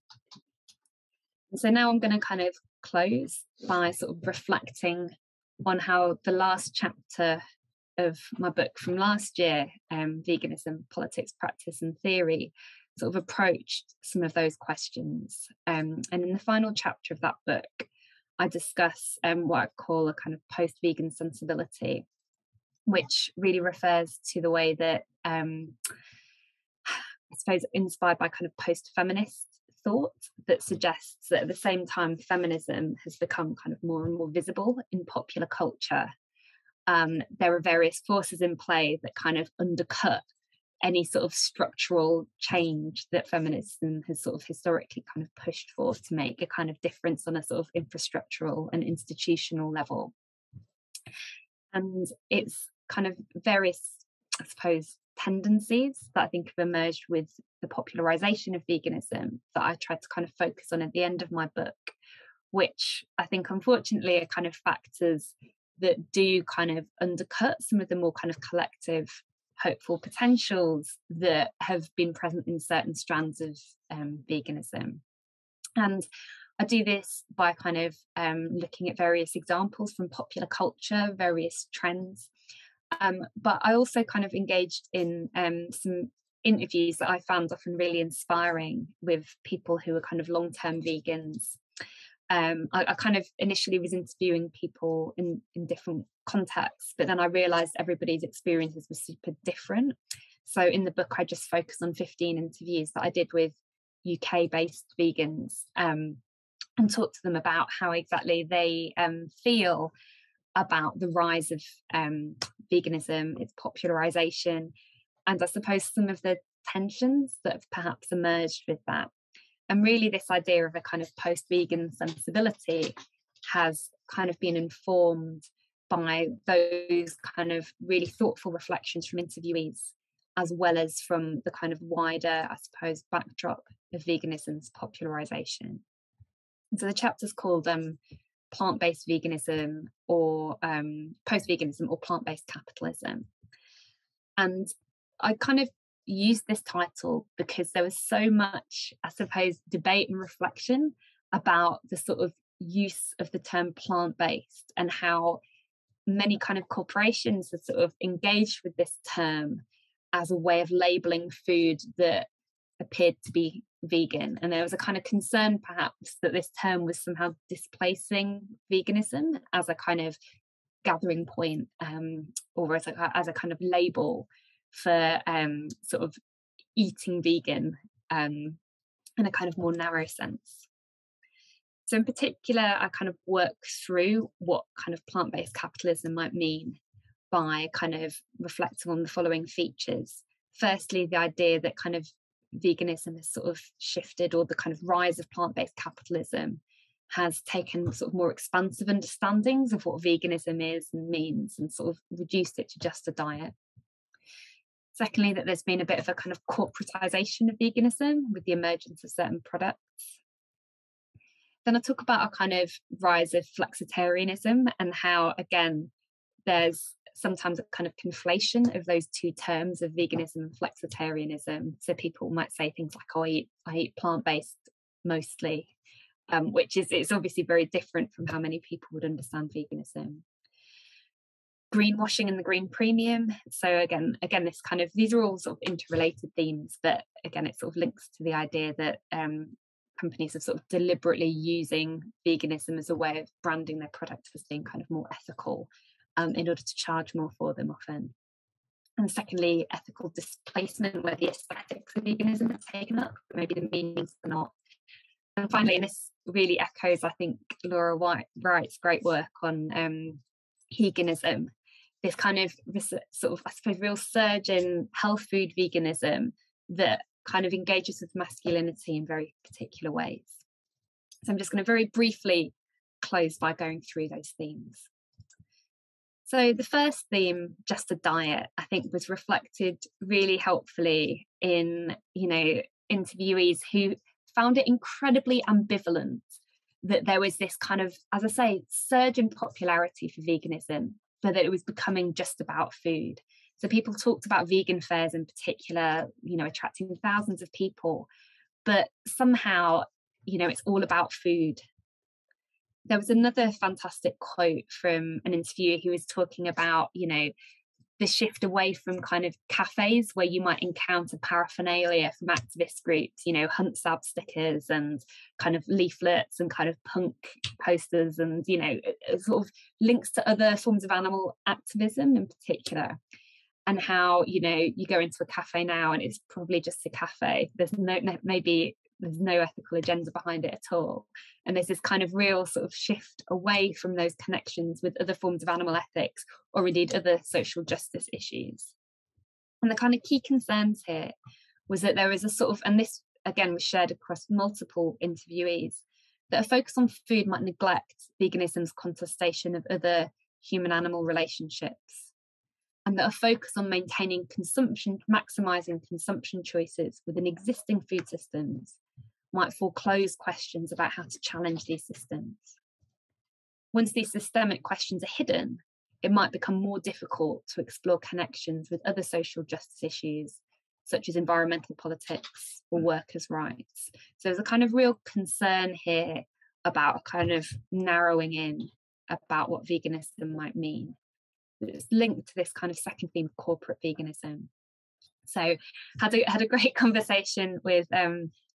[SPEAKER 2] And so now I'm going to kind of close by sort of reflecting on how the last chapter of my book from last year, Veganism, Politics, Practice and Theory, sort of approached some of those questions. And in the final chapter of that book, I discuss what I call a kind of post-vegan sensibility, which really refers to the way that, I suppose, inspired by kind of post-feminist thought that suggests that at the same time feminism has become kind of more and more visible in popular culture, there are various forces in play that kind of undercut any sort of structural change that feminism has sort of historically kind of pushed for to make a kind of difference on a sort of infrastructural and institutional level. And it's kind of various, I suppose, tendencies that I think have emerged with the popularization of veganism that I tried to kind of focus on at the end of my book, which I think unfortunately are kind of factors that do kind of undercut some of the more kind of collective hopeful potentials that have been present in certain strands of veganism. And I do this by kind of looking at various examples from popular culture, various trends. But I also kind of engaged in some interviews that I found often really inspiring with people who are kind of long-term vegans. I kind of initially was interviewing people in different contexts, but then I realised everybody's experiences were super different. So in the book, I just focused on 15 interviews that I did with UK-based vegans and talked to them about how exactly they feel about the rise of veganism, its popularisation, and I suppose some of the tensions that have perhaps emerged with that. And really this idea of a kind of post-vegan sensibility has kind of been informed by those kind of really thoughtful reflections from interviewees, as well as from the kind of wider, I suppose, backdrop of veganism's popularisation. And so the chapter's called plant-based veganism or post-veganism or plant-based capitalism. And I kind of used this title because there was so much, I suppose, debate and reflection about the sort of use of the term plant-based and how many kind of corporations have sort of engaged with this term as a way of labeling food that appeared to be vegan. And there was a kind of concern perhaps that this term was somehow displacing veganism as a kind of gathering point or as a kind of label for sort of eating vegan in a kind of more narrow sense. So in particular, I kind of work through what kind of plant-based capitalism might mean by kind of reflecting on the following features. Firstly, the idea that kind of veganism has sort of shifted, or the kind of rise of plant-based capitalism has taken sort of more expansive understandings of what veganism is and means and sort of reduced it to just a diet. Secondly, that there's been a bit of a kind of corporatization of veganism with the emergence of certain products. Then I talk about a kind of rise of flexitarianism and how, again, there's sometimes a kind of conflation of those two terms of veganism and flexitarianism. So people might say things like, oh, I eat plant-based mostly, which is, it's obviously very different from how many people would understand veganism. Greenwashing and the green premium. So again, this kind of, these are all sort of interrelated themes, but again, it sort of links to the idea that companies are sort of deliberately using veganism as a way of branding their products as being kind of more ethical in order to charge more for them often. And secondly, ethical displacement, where the aesthetics of veganism are taken up, but maybe the meanings are not. And finally, and this really echoes, I think, Laura Wright's great work on veganism, this kind of sort of, I suppose, real surge in health food veganism that kind of engages with masculinity in very particular ways. So I'm just going to very briefly close by going through those themes. So the first theme, just a diet, I think was reflected really helpfully in, interviewees who found it incredibly ambivalent that there was this kind of, as I say, surge in popularity for veganism, but that it was becoming just about food. So people talked about vegan fairs in particular, attracting thousands of people, but somehow, it's all about food. There was another fantastic quote from an interviewer who was talking about, the shift away from kind of cafes where you might encounter paraphernalia from activist groups, hunt sab stickers and kind of leaflets and kind of punk posters and, sort of links to other forms of animal activism in particular. And how, you go into a cafe now and it's probably just a cafe. There's no ethical agenda behind it at all. And there's this kind of real sort of shift away from those connections with other forms of animal ethics or indeed other social justice issues. And the kind of key concerns here was that there is a sort of, and this again was shared across multiple interviewees, that a focus on food might neglect veganism's contestation of other human-animal relationships. And that a focus on maintaining maximising consumption choices within existing food systems might foreclose questions about how to challenge these systems. Once these systemic questions are hidden, it might become more difficult to explore connections with other social justice issues, such as environmental politics or workers' rights. So there's a kind of real concern here about a kind of narrowing in about what veganism might mean. It's linked to this kind of second theme of corporate veganism. So had a great conversation with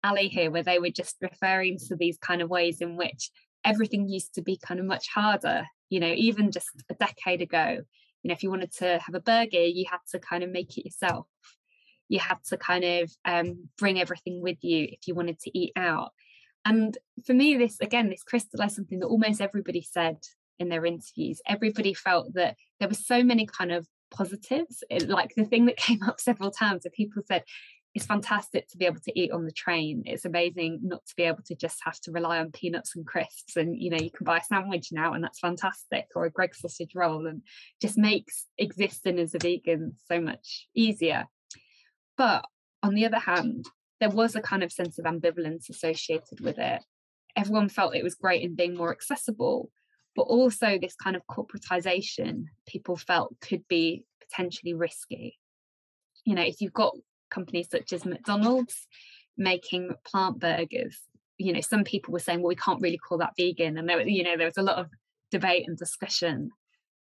[SPEAKER 2] Ali here, where they were just referring to these kind of ways in which everything used to be kind of much harder, even just a decade ago. If you wanted to have a burger, you had to kind of make it yourself. You had to kind of bring everything with you if you wanted to eat out. And for me, this crystallized something that almost everybody said in their interviews. Everybody felt that there were so many kind of positives. Like the thing that came up several times that people said, it's fantastic to be able to eat on the train. It's amazing not to be able to just have to rely on peanuts and crisps, and you can buy a sandwich now and that's fantastic, or a Greggs sausage roll, and just makes existing as a vegan so much easier. But on the other hand, there was a kind of sense of ambivalence associated with it. Everyone felt it was great in being more accessible, but also this kind of corporatization people felt could be potentially risky. If you've got companies such as McDonald's making plant burgers, some people were saying, well, we can't really call that vegan. And there was a lot of debate and discussion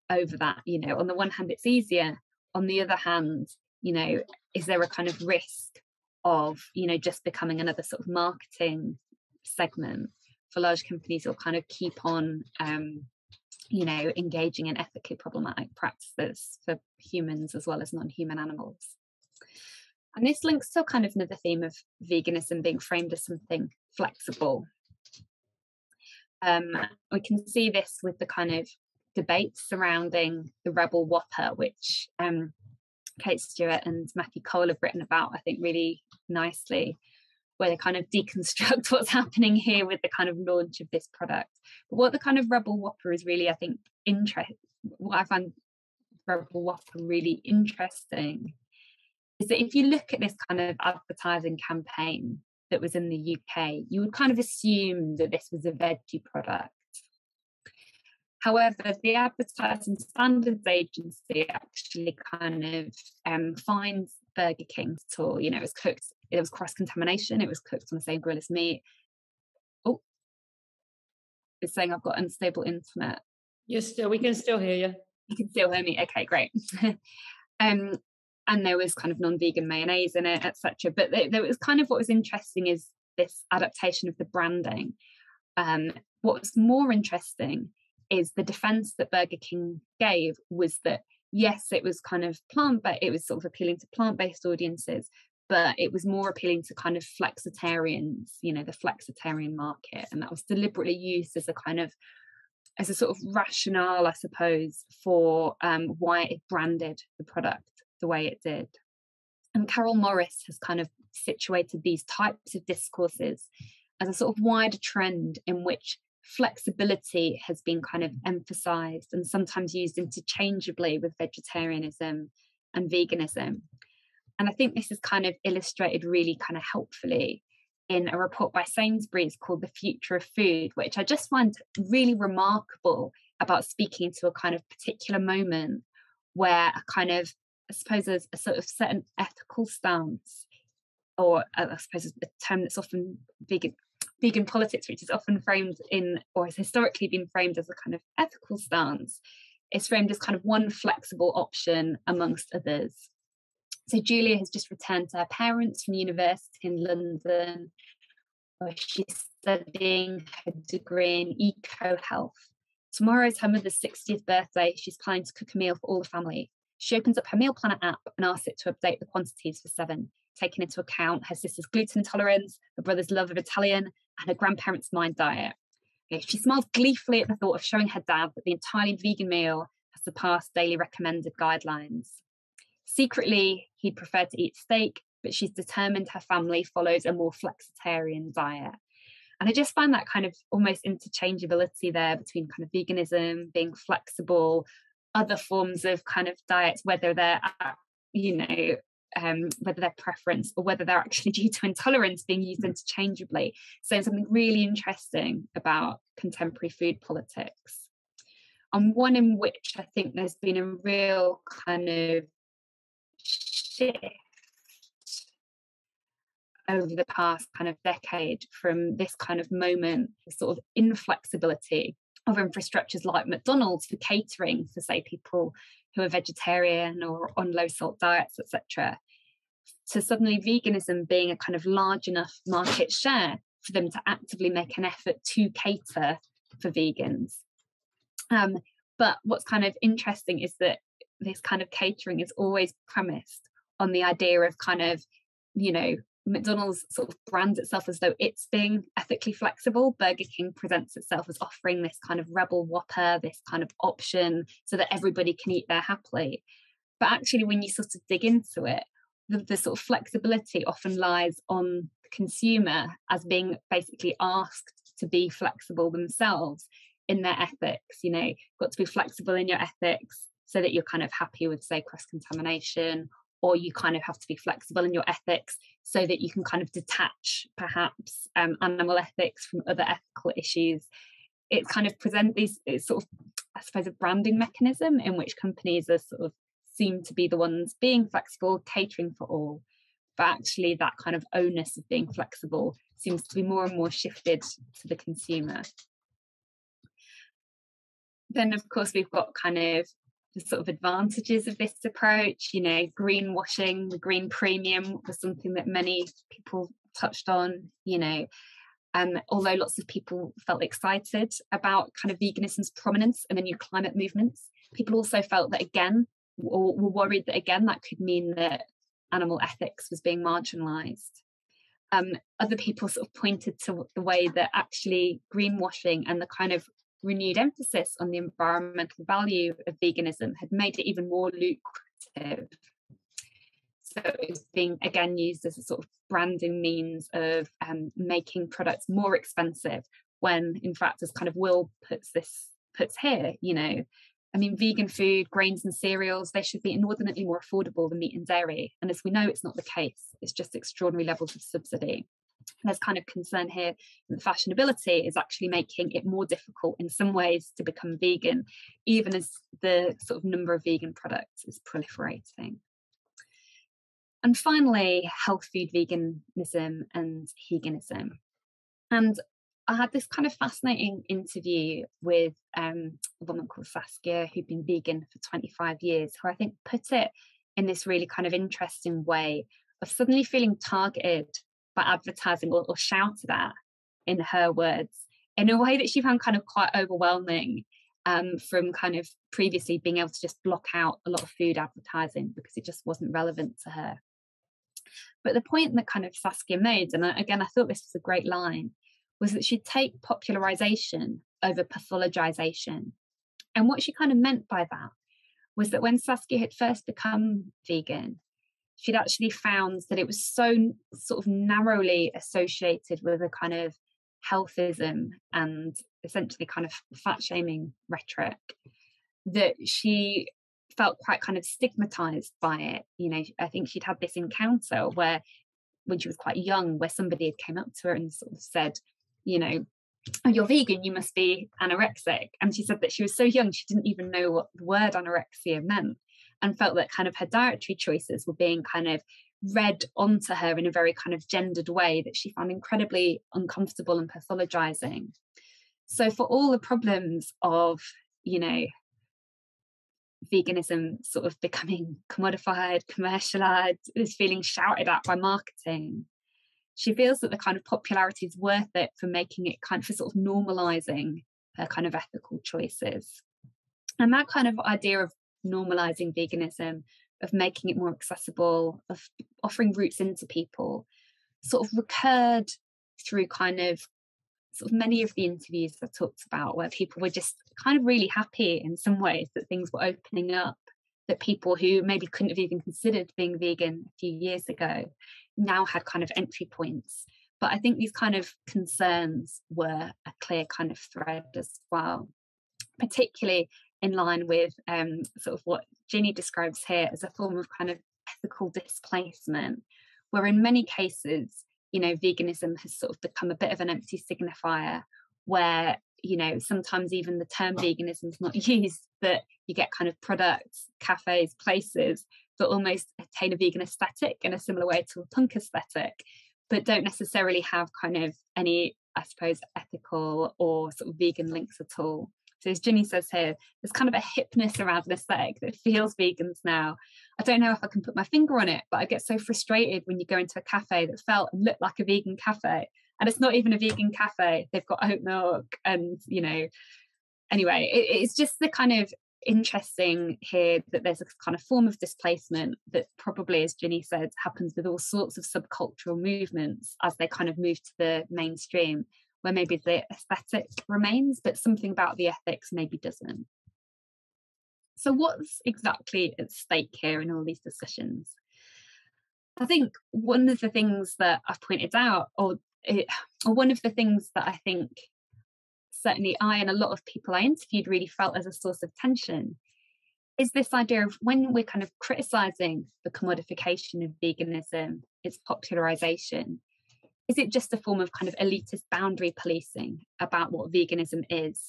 [SPEAKER 2] over that. On the one hand, it's easier. On the other hand, is there a kind of risk of, just becoming another sort of marketing segment for large companies who'll kind of keep on, engaging in ethically problematic practices for humans as well as non-human animals. And this links to kind of another theme of veganism being framed as something flexible. We can see this with the kind of debate surrounding the Rebel Whopper, which Kate Stewart and Matthew Cole have written about, I think, really nicely, where they kind of deconstruct what's happening here with the kind of launch of this product. But what the kind of Rebel Whopper is really, I think, what I find Rebel Whopper really interesting is that if you look at this kind of advertising campaign that was in the UK, you would kind of assume that this was a veggie product. However, the Advertising Standards Agency actually kind of finds Burger King tool. It was cooked, it was cross-contamination, it was cooked on the same grill as meat. Oh, it's saying I've got unstable internet.
[SPEAKER 1] We can still hear you.
[SPEAKER 2] You can still hear me. Okay, great. And there was kind of non-vegan mayonnaise in it, etc. But there was kind of, what was interesting is this adaptation of the branding. What was more interesting is the defense that Burger King gave was that, yes, it was kind of plant-based, it was sort of appealing to plant-based audiences, but it was more appealing to kind of flexitarians, the flexitarian market. And that was deliberately used as a sort of rationale, I suppose, for why it branded the product the way it did. And Carol Morris has kind of situated these types of discourses as a sort of wider trend in which flexibility has been kind of emphasized and sometimes used interchangeably with vegetarianism and veganism. And I think this is kind of illustrated really kind of helpfully in a report by Sainsbury's called The Future of Food, which I just find really remarkable about speaking to a kind of particular moment where a kind of, I suppose, there's a sort of certain ethical stance, or I suppose a term that's often vegan politics, which is often framed in, or has historically been framed as a kind of ethical stance, is framed as kind of one flexible option amongst others. So Julia has just returned to her parents from university in London, where she's studying her degree in eco-health. Tomorrow is her mother's 60th birthday. She's planning to cook a meal for all the family. She opens up her meal planner app and asks it to update the quantities for 7, taking into account her sister's gluten intolerance, her brother's love of Italian, and her grandparents' mind diet. She smiles gleefully at the thought of showing her dad that the entirely vegan meal has surpassed daily recommended guidelines. Secretly, he'd prefer to eat steak, but she's determined her family follows a more flexitarian diet. And I just find that kind of almost interchangeability there between kind of veganism, being flexible, other forms of kind of diets, whether they're, whether they're preference or whether they're actually due to intolerance, being used interchangeably. So something really interesting about contemporary food politics. And one in which I think there's been a real kind of shift over the past kind of decade from this kind of moment, the sort of inflexibility of infrastructures like McDonald's for catering for, say, people who are vegetarian or on low salt diets, etc., to suddenly veganism being a kind of large enough market share for them to actively make an effort to cater for vegans. But what's kind of interesting is that this kind of catering is always premised on the idea of kind of, McDonald's sort of brands itself as though it's being ethically flexible. Burger King presents itself as offering this kind of rebel whopper, this kind of option so that everybody can eat there happily. But actually, when you sort of dig into it, the sort of flexibility often lies on the consumer as being basically asked to be flexible themselves in their ethics. You've got to be flexible in your ethics so that you're kind of happy with, say, cross-contamination, or you kind of have to be flexible in your ethics so that you can kind of detach perhaps animal ethics from other ethical issues. It kind of present these, it's sort of, I suppose, a branding mechanism in which companies are sort of seem to be the ones being flexible, catering for all. But actually that kind of onus of being flexible seems to be more and more shifted to the consumer. Then, of course, we've got kind of the sort of advantages of this approach. Greenwashing, the green premium was something that many people touched on, although lots of people felt excited about kind of veganism's prominence in the new climate movements, people also felt that, again, or were worried that, again, that could mean that animal ethics was being marginalised. Other people sort of pointed to the way that actually greenwashing and the kind of renewed emphasis on the environmental value of veganism had made it even more lucrative. So it was being, again, used as a sort of branding means of making products more expensive, when in fact, as kind of Will puts here, vegan food, grains and cereals, they should be inordinately more affordable than meat and dairy. And as we know, it's not the case. It's just extraordinary levels of subsidy. There's kind of concern here that fashionability is actually making it more difficult in some ways to become vegan, even as the sort of number of vegan products is proliferating. And finally, health food veganism and veganism. And I had this kind of fascinating interview with a woman called Saskia, who'd been vegan for 25 years, who I think put it in this really kind of interesting way of suddenly feeling targeted by advertising or shouted at, in her words, in a way that she found kind of quite overwhelming, from kind of previously being able to just block out a lot of food advertising because it just wasn't relevant to her. But the point that kind of Saskia made, and again, I thought this was a great line, was that she'd take popularization over pathologization. And what she kind of meant by that was that when Saskia had first become vegan, she'd actually found that it was so sort of narrowly associated with a kind of healthism and essentially kind of fat shaming rhetoric, that she felt quite kind of stigmatized by it. You know, I think she'd had this encounter where, when she was quite young, where somebody had came up to her and sort of said, you know, oh, you're vegan, you must be anorexic. And she said that she was so young, she didn't even know what the word anorexia meant, and felt that kind of her dietary choices were being kind of read onto her in a very kind of gendered way that she found incredibly uncomfortable and pathologizing. So for all the problems of, you know, veganism sort of becoming commodified, commercialized, is feeling shouted at by marketing, she feels that the kind of popularity is worth it for making it kind of, for sort of normalizing her kind of ethical choices. And that kind of idea of normalizing veganism, of making it more accessible, of offering routes into people, sort of recurred through kind of sort of many of the interviews I talked about, where people were just kind of really happy in some ways that things were opening up, that people who maybe couldn't have even considered being vegan a few years ago now had kind of entry points. But I think these kind of concerns were a clear kind of thread as well, particularly in line with sort of what Ginny describes here as a form of kind of ethical displacement, where in many cases, you know, veganism has sort of become a bit of an empty signifier, where, you know, sometimes even the term veganism is not used, but you get kind of products, cafes, places that almost attain a vegan aesthetic in a similar way to a punk aesthetic, but don't necessarily have kind of any, I suppose, ethical or sort of vegan links at all. So as Ginny says here, there's kind of a hipness around an aesthetic that feels vegans now. I don't know if I can put my finger on it, but I get so frustrated when you go into a cafe that felt and looked like a vegan cafe. And it's not even a vegan cafe. They've got oat milk and, you know, anyway, it's just the kind of interesting here that there's a kind of form of displacement that probably, as Ginny said, happens with all sorts of subcultural movements as they kind of move to the mainstream, where maybe the aesthetic remains, but something about the ethics maybe doesn't. So what's exactly at stake here in all these discussions? I think one of the things that I've pointed out, or one of the things that I think certainly I and a lot of people I interviewed really felt as a source of tension, is this idea of when we're kind of criticising the commodification of veganism, its popularisation, is it just a form of kind of elitist boundary policing about what veganism is?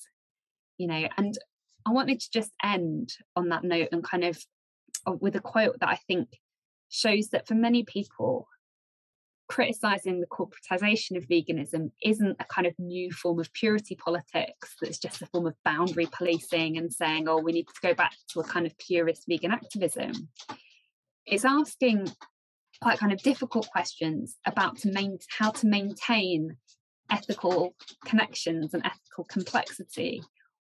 [SPEAKER 2] You know, and I wanted to just end on that note and kind of with a quote that I think shows that for many people, criticising the corporatization of veganism isn't a kind of new form of purity politics that's just a form of boundary policing and saying, oh, we need to go back to a kind of purist vegan activism. It's asking quite kind of difficult questions about how to maintain ethical connections and ethical complexity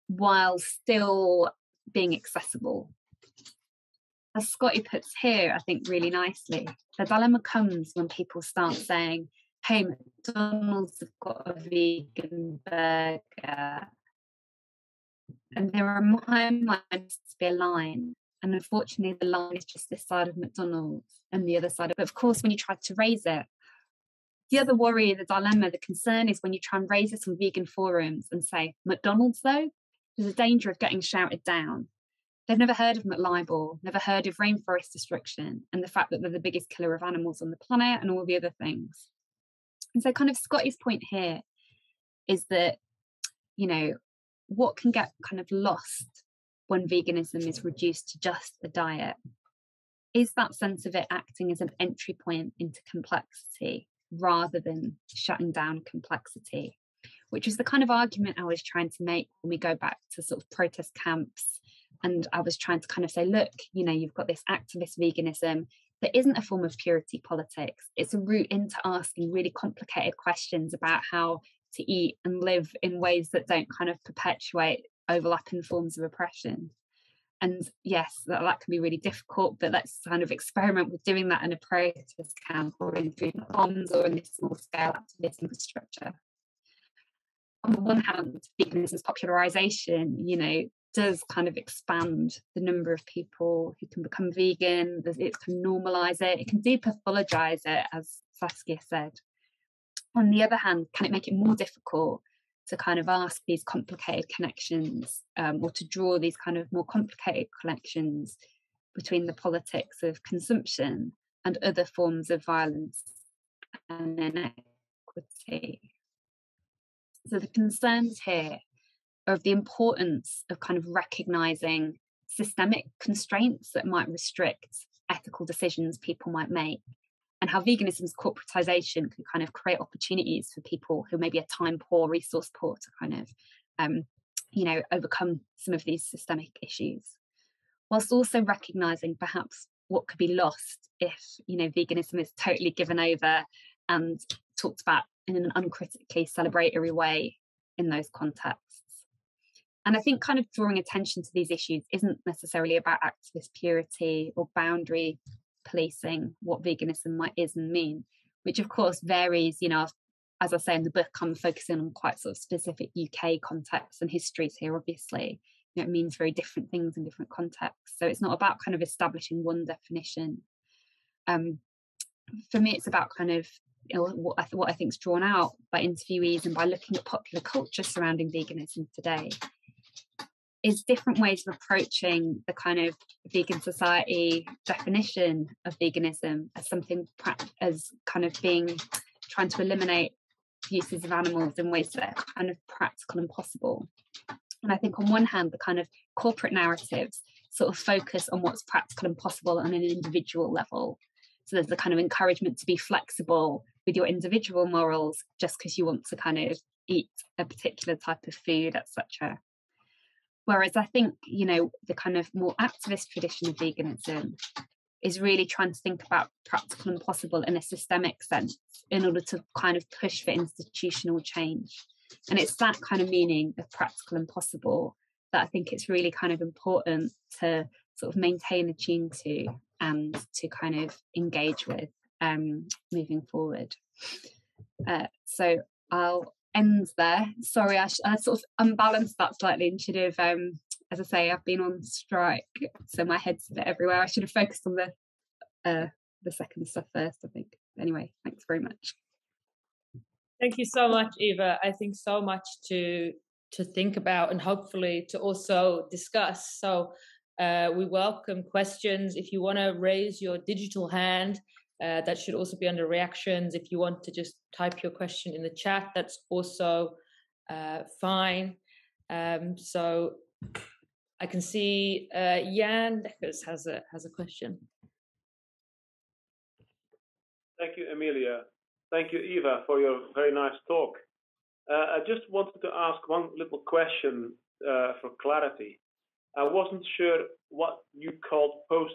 [SPEAKER 2] while still being accessible. As Scotty puts here, I think really nicely, the dilemma comes when people start saying, hey, McDonald's have got a vegan burger. And there in my mind to be a line. And unfortunately, the line is just this side of McDonald's and the other side. But of course, when you try to raise it, the other worry, the dilemma, the concern is when you try and raise this on vegan forums and say, McDonald's though, there's a danger of getting shouted down. They've never heard of McLibel, never heard of rainforest destruction and the fact that they're the biggest killer of animals on the planet and all the other things. And so kind of Scotty's point here is that, you know, what can get kind of lost when veganism is reduced to just a diet is that sense of it acting as an entry point into complexity rather than shutting down complexity, which is the kind of argument I was trying to make when we go back to sort of protest camps. And I was trying to kind of say, look, you know, you've got this activist veganism that isn't a form of purity politics. It's a route into asking really complicated questions about how to eat and live in ways that don't kind of perpetuate overlapping forms of oppression. And yes, that can be really difficult, but let's kind of experiment with doing that in a protest camp or in food bombs or in this small scale activist infrastructure. On the one hand, veganism's popularization, you know, does kind of expand the number of people who can become vegan. It can normalize it. It can depathologize it, as Saskia said. On the other hand, can it make it more difficult to kind of ask these complicated connections, or to draw these kind of more complicated connections between the politics of consumption and other forms of violence and inequity. So the concerns here are of the importance of kind of recognising systemic constraints that might restrict ethical decisions people might make, and how veganism's corporatisation can kind of create opportunities for people who maybe are time poor, resource poor, to kind of, overcome some of these systemic issues, whilst also recognising perhaps what could be lost if, veganism is totally given over and talked about in an uncritically celebratory way in those contexts. And I think kind of drawing attention to these issues isn't necessarily about activist purity or boundary policing what veganism might is and mean, which of course varies, as I say in the book, I'm focusing on quite sort of specific UK contexts and histories here, obviously. It means very different things in different contexts. So it's not about kind of establishing one definition. For me, it's about kind of what I think is drawn out by interviewees and by looking at popular culture surrounding veganism today is different ways of approaching the kind of vegan society definition of veganism as something as kind of being trying to eliminate uses of animals in ways that are kind of practical and possible. And I think on one hand, the kind of corporate narratives sort of focus on what's practical and possible on an individual level. So there's the kind of encouragement to be flexible with your individual morals just because you want to kind of eat a particular type of food, etc. Whereas I think, the kind of more activist tradition of veganism is really trying to think about practical and possible in a systemic sense in order to kind of push for institutional change. And it's that kind of meaning of practical and possible that I think it's really kind of important to sort of maintain attuned to and to kind of engage with moving forward. So I'll end there. Sorry, I sort of unbalanced that slightly and should have, as I say, I've been on strike, so my head's a bit everywhere. I should have focused on the second stuff first, I think. Anyway, thanks very much.
[SPEAKER 1] Thank you so much, Eva. I think so much to think about and hopefully to also discuss. So we welcome questions. If you want to raise your digital hand, that should also be under reactions. If you want to just type your question in the chat, that's also fine. So I can see Jan Dekkers has a question.
[SPEAKER 3] Thank you, Amelia. Thank you, Eva, for your very nice talk. I just wanted to ask one little question for clarity. I wasn't sure what you called post